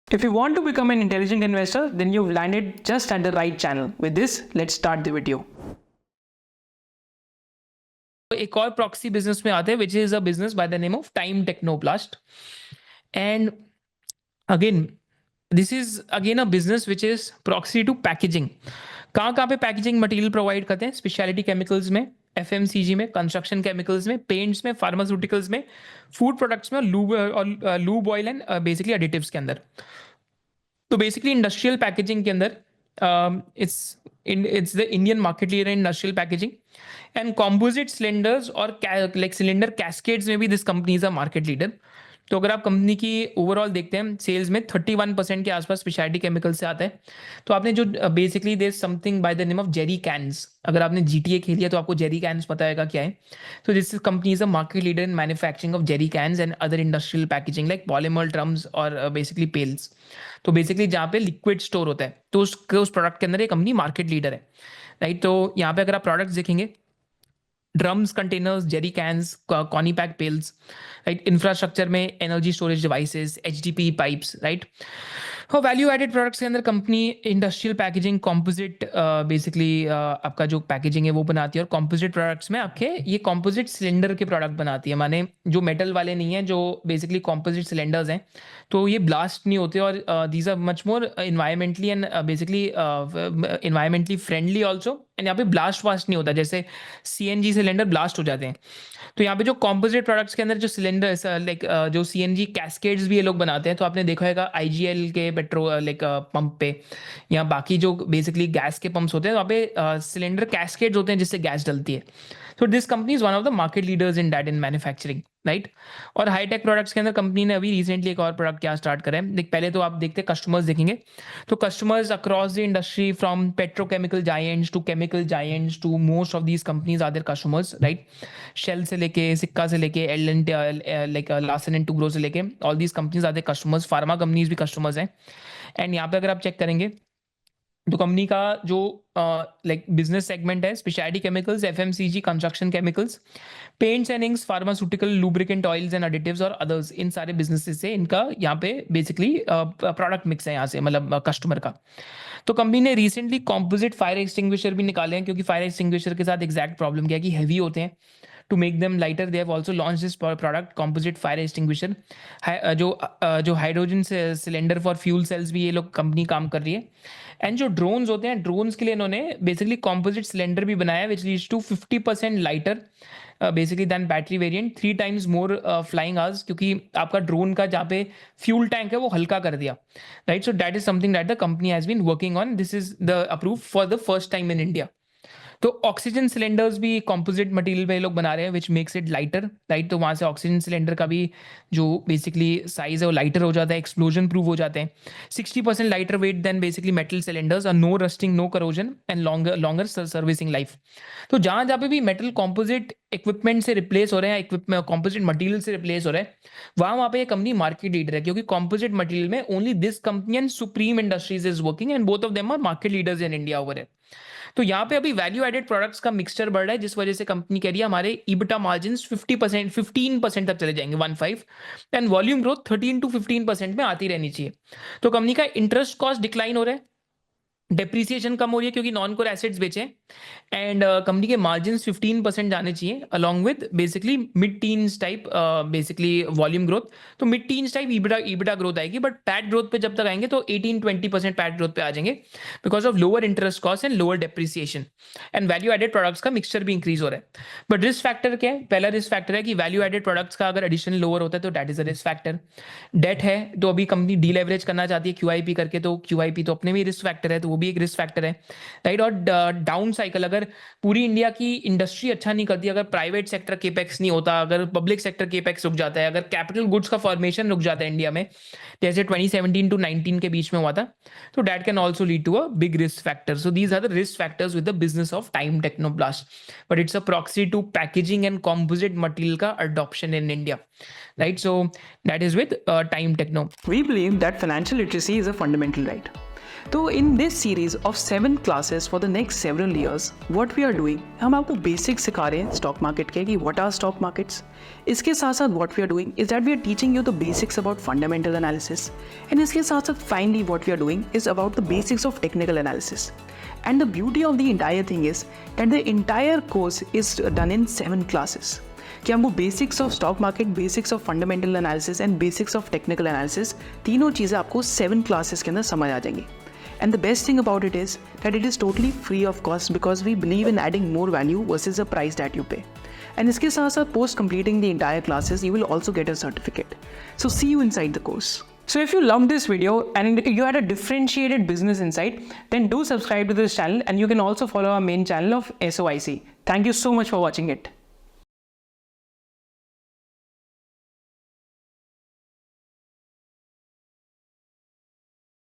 If you want to become an intelligent investor, then you've landed just at the right channel. With this, let's start the video. एक और proxy business में आते हैं which is a business by the name of Time Technoplast and again this is again a business which is proxy to packaging. कहाँ पे packaging material provide करते हैं? Specialty chemicals में, एफएमसीजी में, कंस्ट्रक्शन केमिकल्स में, पेंट्स में, pharmaceuticals में, food products में, lube oil and basically additives के अंदर. तो बेसिकली इंडस्ट्रियल पैकेजिंग के अंदर it's the Indian market leader in industrial packaging and composite cylinders और लाइक सिलेंडर कैस्केड्स में भी this company is a market leader. तो अगर आप कंपनी की ओवरऑल देखते हैं सेल्स में 31% के आसपास स्पेशलिटी केमिकल से आता है. तो आपने जो basically there something by the name of jerry cans, अगर आपने GTA खेली है तो आपको जेरी कैन्स पता होगा क्या है. तो this company is a market leader in manufacturing of jerry cans and other industrial packaging like polymer drums और बेसिकली पेल्स. तो बेसिकली जहाँ पे लिक्विड स्टोर होता है तो उस प्रोडक्ट के अंदर ये कंपनी मार्केट लीडर है, राइट. तो यहाँ पे अगर आप प्रोडक्ट्स देखेंगे, ड्रम्स, कंटेनर्स, जेरी कैन्स, कॉनी पैक पेल्स, राइट. इंफ्रास्ट्रक्चर में energy storage devices, HDP pipes, right. और वैल्यू एडेड प्रोडक्ट्स के अंदर company industrial packaging, composite basically आपका जो पैकेजिंग है वो बनाती है. और कॉम्पोजिट प्रोडक्ट्स में आपके ये कॉम्पोजिट सिलेंडर के प्रोडक्ट बनाती है, माने जो मेटल वाले नहीं है, जो बेसिकली कॉम्पोजिट सिलेंडर्स हैं. तो ये ब्लास्ट नहीं होते और these are much more environmentally and basically environmentally friendly also. And यहाँ पे ब्लास्ट वास्ट नहीं होता, जैसे CNG सिलेंडर ब्लास्ट हो जाते हैं. तो यहाँ पे जो कॉम्पोजिट प्रोडक्ट्स के अंदर जो सिलेंडर लाइक जो CNG कैस्केड्स भी ये लोग बनाते हैं. तो आपने देखा होगा IGL के पेट्रोल लाइक पंप पे या बाकी जो बेसिकली गैस के पंप्स होते हैं वहाँ पे सिलेंडर कैस्केड्स होते हैं जिससे गैस डलती है. तो this company is one of the market leaders in that in manufacturing, right. और हाईटेक प्रोडक्ट्स के अंदर कंपनी ने अभी रिसेंटली एक और प्रोडक्ट क्या स्टार्ट करा है. पहले तो आप देखते हैं कस्टमर्स देखेंगे तो customers across the industry from petrochemical giants to chemical giants to most of these companies are their customers, right. Shell से लेके, सिक्का से लेके, लाइक लार्सन एंड टुब्रो से लेके all these companies are their customers. Pharma companies भी customers हैं. And यहाँ पे अगर आप चेक करेंगे तो कंपनी का जो लाइक बिजनेस सेगमेंट है speciality chemicals, FMCG, construction chemicals, paints and inks, pharmaceutical, lubricant oils and additives और अदर्स, इन सारे बिजनेसेस से इनका यहाँ पे बेसिकली प्रोडक्ट मिक्स है यहाँ से, मतलब कस्टमर का. तो कंपनी ने रिसेंटली कॉम्पोजिट फायर एक्सटिंग्विशर भी निकाले हैं, क्योंकि फायर एक्सटिंग्विशर के साथ एग्जैक्ट प्रॉब्लम क्या है कि हैवी होते हैं. To make them lighter they have also launch this product composite fire extinguisher. जो hydrogen cylinder for fuel cells भी ये लोग कंपनी काम कर रही है. एंड जो ड्रोन्स होते हैं, ड्रोन्स के लिए इन्होंने बेसिकली कॉम्पोजिट सिलेंडर भी बनाया which leads to 50% lighter basically than battery variant, 3 times more flying hours, क्योंकि आपका ड्रोन का जहाँ पे फ्यूल टैंक है वो हल्का कर दिया, right. So that is something that the company has been working on. This is the approve for the first time in India. तो ऑक्सीजन सिलेंडर्स भी कंपोजिट मटेरियल पे लोग बना रहे हैं which makes it lighter, right. तो वहाँ से ऑक्सीजन सिलेंडर का भी जो बेसिकली साइज है वो लाइटर हो जाता है, एक्सप्लोजन प्रूफ हो जाते हैं. 60% lighter weight than basically metal cylinders, और no rusting, no corrosion and longer servicing life. तो जहाँ जहाँ पे भी मेटल कॉम्पोजिट इक्विपमेंट से रिप्लेस हो रहे हैं, इक्विपमेंट कॉम्पोजिट मटेरियल से रिप्लेस हो रहे हैं, वहाँ पे ये कंपनी मार्केट लीडर है, क्योंकि कॉम्पोजिट मटेरियल में only this company and Supreme Industries is working and both of them are market leaders in India over है. तो यहाँ पे अभी वैल्यू एडेड प्रोडक्ट्स का मिक्सचर बढ़ रहा है, जिस वजह से कंपनी कह रही है हमारे EBITDA मार्जिन 15% तक चले जाएंगे, 15, एंड वॉल्यूम ग्रोथ 13 to 15% में आती रहनी चाहिए. तो कंपनी का इंटरेस्ट कॉस्ट डिक्लाइन हो रहा है, डेप्रिसिएशन कम हो रही है क्योंकि नॉन कोर एसेट्स बेचे, एंड कंपनी के मार्जिन 15% जाने चाहिए along with basically mid teens type basically volume growth. तो mid teens type EBITDA growth आएगी, बट पैट ग्रोथ पे जब तक आएंगे तो 18-20% पैट ग्रोथ पे आ जाएंगे because of lower interest cost and lower depreciation. And value added products का मिक्सचर भी इंक्रीज हो रहा है. बट रिस्क फैक्टर क्या है? पहला रिस्क फैक्टर है कि वैल्यू एडेड प्रोडक्ट्स का अगर एडिशन लोअर होता है तो that is a risk factor. Debt है तो अभी कंपनी डीलेवरेज करना चाहती है QIP करके, तो QIP तो अपने भी रिस्क फैक्टर है, तो वो भी एक रिस्क फैक्टर है, राइट. और डाउन साइकिल, अगर पूरी इंडिया की इंडस्ट्री अच्छा नहीं करती, अगर प्राइवेट सेक्टर केपेक्स नहीं होता, अगर पब्लिक सेक्टर केपेक्स रुक जाता है, अगर कैपिटल गुड्स का फॉर्मेशन रुक जाता है इंडिया में, जैसे 2017 to 19 के बीच में हुआ था, तो that can also lead to a big risk factor. So these are the risk factors with the business of Time Technoplast, but it's a proxy to packaging and composite material का adoption in India, right. So that is with time techno. We believe that financial literacy is a fundamental right. तो in this series of 7 classes for the next several years what we are doing, हम आपको basics सिखा रहे हैं stock market के कि what are stock markets. इसके साथ साथ what we are doing is that we are teaching you the basics about fundamental analysis, and इसके साथ साथ finally what we are doing is about the basics of technical analysis. And the beauty of the entire thing is that the entire course is done in 7 classes. कि हमको basics of stock market, basics of fundamental analysis and basics of technical analysis, तीनों चीज़ें आपको 7 classes के अंदर समझ आ जाएंगी. And the best thing about it is that it is totally free of cost because we believe in adding more value versus the price that you pay. And इसके साथ साथ post completing the entire classes you will also get a certificate. So see you inside the course. So if you loved this video and you had a differentiated business insight, then do subscribe to this channel, and you can also follow our main channel of SOIC. Thank you so much for watching it.